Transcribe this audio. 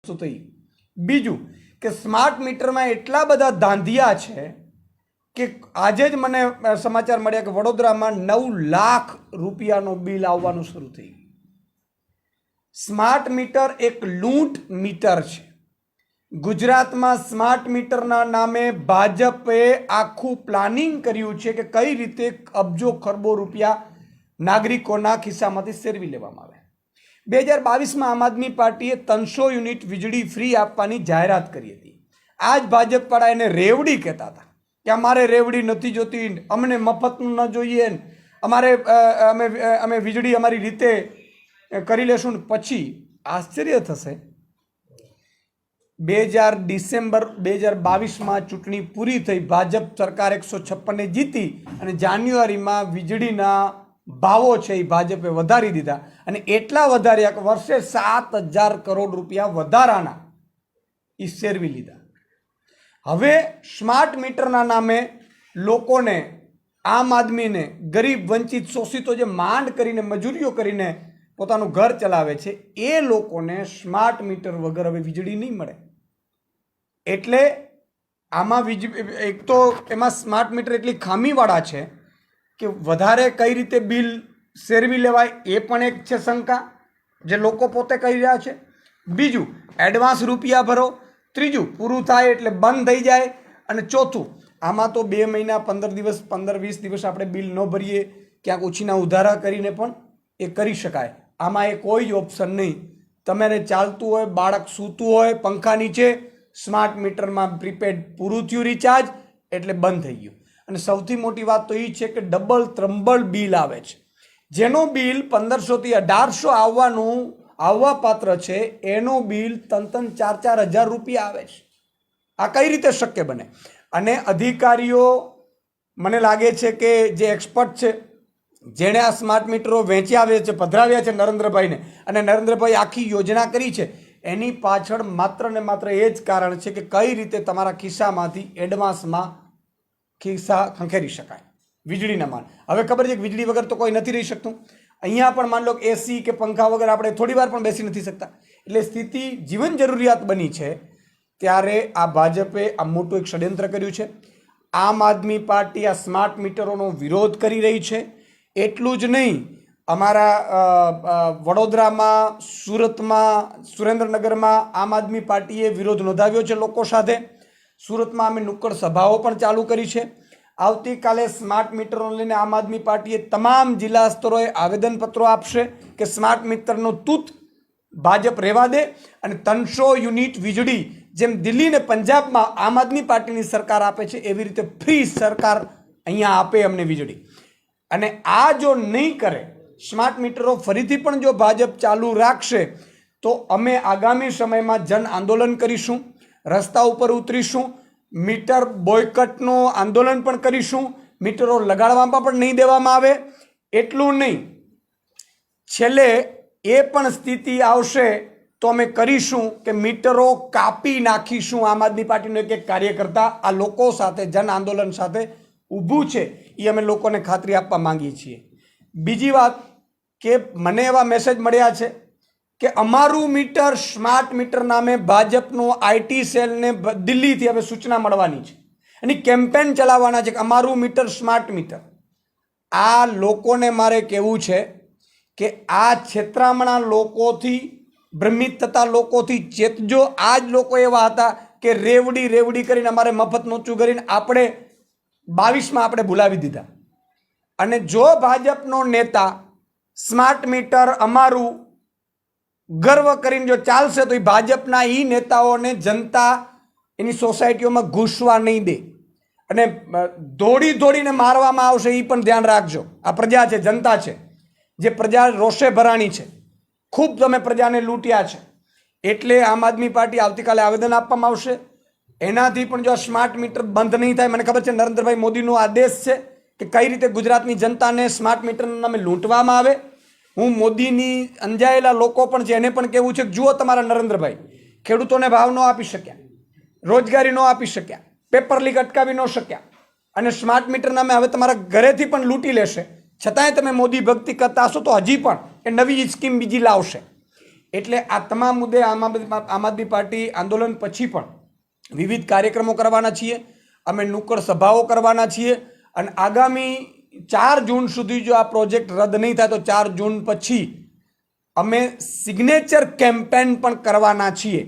વસ્તુ થઈ। બીજું કે સ્માર્ટ મીટરમાં એટલા બધા ધાંધિયા છે કે આજે જ મને સમાચાર મળ્યા કે વડોદરામાં 9 લાખ રૂપિયાનું બિલ આવવાનું શરૂ થઈ ગયું। સ્માર્ટ મીટર એક લૂંટ મીટર છે। ગુજરાતમાં સ્માર્ટ મીટરના નામે ભાજપે આખું પ્લાનિંગ કર્યું છે કે કઈ રીતે અબજો ખરબો રૂપિયા નાગરિકોના ખિસ્સામાંથી સેરવી લેવામાં આવે। 2022માં આમ આદમી પાર્ટીએ 300 યુનિટ વીજળી ફ્રી આપવાની જાહેરાત કરી હતી। આ જ ભાજપવાળા એને રેવડી કહેતા હતા કે અમારે રેવડી નથી જોતી, અમને મફતનું ન જોઈએ, અમે વીજળી અમારી રીતે કરી લેશું। પછી આશ્ચર્ય થશે, ડિસેમ્બર 2022માં ચૂંટણી પૂરી થઈ, ભાજપ સરકાર 156 જીતી અને જાન્યુઆરીમાં વીજળીના ભાવો છે એ ભાજપે વધારી દીધા અને એટલા વધાર્યા કે વર્ષે 7,000 કરોડ રૂપિયા વધારાના એ સેરવી લીધા। હવે સ્માર્ટ મીટરના નામે લોકોને, આમ આદમીને, ગરીબ વંચિત શોષિતો જે માંડ કરીને મજૂરીઓ કરીને પોતાનું ઘર ચલાવે છે એ લોકોને સ્માર્ટ મીટર વગર હવે વીજળી નહીં મળે। એટલે આમાં એક તો એમાં સ્માર્ટ મીટર એટલી ખામીવાળા છે કે વધારે કઈ રીતે બિલ સેરવી લેવાય એ પણ એક છે શંકા જે લોકો પોતે કહી રહ્યા છે। બીજું, એડવાન્સ રૂપિયા ભરો। ત્રીજું, પૂરું થાય એટલે બંધ થઈ જાય। અને ચોથું, આમાં તો 2 મહિના 15 દિવસ 15-20 દિવસ આપણે બિલ ન ભરીએ, ક્યાંક ઉછીના ઉધારા કરીને પણ એ કરી શકાય। આમાં એ કોઈ જ ઓપ્શન નહીં। તમારે ચાલતું હોય, બાળક સૂતું હોય પંખા નીચે, સ્માર્ટ મીટરમાં પ્રીપેડ પૂરું થયું રિચાર્જ એટલે બંધ થઈ ગયું। અને સૌથી મોટી વાત તો એ છે કે ડબલ ત્રંબલ બિલ આવે છે। જેનો બિલ 1500 થી 1800 આવવા પાત્ર છે એનો બિલ 3-4 હજાર રૂપિયા આવે છે। આ કઈ રીતે શક્ય બને? અને અધિકારીઓ, મને લાગે છે કે જે એક્સપર્ટ છે, જેણે આ સ્માર્ટ મીટરો વેચ્યા છે, પધરાવ્યા છે નરેન્દ્રભાઈને, અને નરેન્દ્રભાઈ આખી યોજના કરી છે, એની પાછળ માત્ર ને માત્ર એ જ કારણ છે કે કઈ રીતે તમારા ખિસ્સામાંથી એડવાન્સમાં ખિસ્સા ખંખેરી શકાય વીજળીના માન। હવે ખબર છે કે વીજળી વગર તો કોઈ નથી રહી શકતું। અહીંયા પણ માન લો કે એસી કે પંખા વગર આપણે થોડી વાર પણ બેસી નથી શકતા। એટલે સ્થિતિ જીવન જરૂરિયાત બની છે ત્યારે આ ભાજપે આ મોટું એક ષડયંત્ર કર્યું છે। આમ આદમી પાર્ટી આ સ્માર્ટ મીટરોનો વિરોધ કરી રહી છે। એટલું જ નહીં, અમારા વડોદરામાં, સુરતમાં, સુરેન્દ્રનગરમાં આમ આદમી પાર્ટીએ વિરોધ નોંધાવ્યો છે લોકો સાથે। સુરતમાં અમે નુક્કડ સભાઓ પણ ચાલુ કરી છે। આવતીકાલે સ્માર્ટ મીટરોને લઈને આમ આદમી પાર્ટીએ તમામ જિલ્લા સ્તરોએ આવેદનપત્રો આપશે કે સ્માર્ટ મીટરનું તૂત ભાજપ રહેવા દે અને 300 યુનિટ વીજળી જેમ દિલ્હી ને પંજાબમાં આમ આદમી પાર્ટીની સરકાર આપે છે એવી રીતે ફ્રી સરકાર અહીંયા આપે અમને વીજળી। અને આ જો નહીં કરે, સ્માર્ટ મીટરો ફરીથી પણ જો ભાજપ ચાલુ રાખશે તો અમે આગામી સમયમાં જન આંદોલન કરીશું, રસ્તા ઉપર ઉતરીશું, મીટર બોયકટનું આંદોલન પણ કરીશું, મીટરો લગાડવામાં પણ નહીં દેવામાં આવે। એટલું નહીં, છેલ્લે એ પણ સ્થિતિ આવશે તો અમે કરીશું કે મીટરો કાપી નાખીશું। આમ આદમી પાર્ટીનો એક કાર્યકર્તા આ લોકો સાથે જન આંદોલન સાથે ઊભું છે એ અમે લોકોને ખાતરી આપવા માંગીએ છીએ। બીજી વાત કે મને એવા મેસેજ મળ્યા છે કે અમારું મીટર સ્માર્ટ મીટર નામે ભાજપનું આઈટી સેલને દિલ્હીથી હવે સૂચના મળવાની છે, એની કેમ્પેન ચલાવવાના છે કે અમારું મીટર સ્માર્ટ મીટર। આ લોકોને મારે કહેવું છે કે આ છેતરામણા લોકોથી, ભ્રમિત થતા લોકોથી ચેતજો। આ જ લોકો એવા હતા કે રેવડી કરીને અમારે મફત નોચું કરીને આપણે 22માં આપણે ભૂલાવી દીધા। અને જો ભાજપનો નેતા સ્માર્ટ મીટર અમારું ગર્વ કરીને જો ચાલશે તો એ ભાજપના એ નેતાઓને જનતા એની સોસાયટીઓમાં ઘૂસવા નહીં દે અને દોડીને મારવામાં આવશે એ પણ ધ્યાન રાખજો। આ પ્રજા છે, જનતા છે, જે પ્રજા રોષે ભરાણી છે, ખૂબ તમે પ્રજાને લૂંટ્યા છે। એટલે આમ આદમી પાર્ટી આવતીકાલે આવેદન આપવામાં આવશે। એનાથી પણ જો આ સ્માર્ટ મીટર બંધ નહીં થાય, મને ખબર છે નરેન્દ્રભાઈ મોદીનો આદેશ છે કે કઈ રીતે ગુજરાતની જનતાને સ્માર્ટ મીટરના નામે લૂંટવામાં આવે। હું મોદીની અંજાયેલા લોકો પણ છે એને પણ કહેવું છે કે જુઓ, તમારા નરેન્દ્રભાઈ ખેડૂતોને ભાવ ન આપી શક્યા, રોજગારી ન આપી શક્યા, પેપર લીક અટકાવી ન શક્યા અને સ્માર્ટ મીટર નામે હવે તમારા ઘરેથી પણ લૂંટી લેશે, છતાંય તમે મોદી ભક્તિ કરતા હશો તો હજી પણ એ નવી સ્કીમ બીજી લાવશે। એટલે આ તમામ મુદ્દે આમ આદમી પાર્ટી આંદોલન પછી પણ વિવિધ કાર્યક્રમો કરવાના છીએ, અમે નુક્કડ સભાઓ કરવાના છીએ અને આગામી 4 જૂન સુધી જો આ પ્રોજેક્ટ રદ નહીં થાય તો 4 જૂન પછી અમે સિગ્નેચર કેમ્પેન પણ કરવાના છીએ.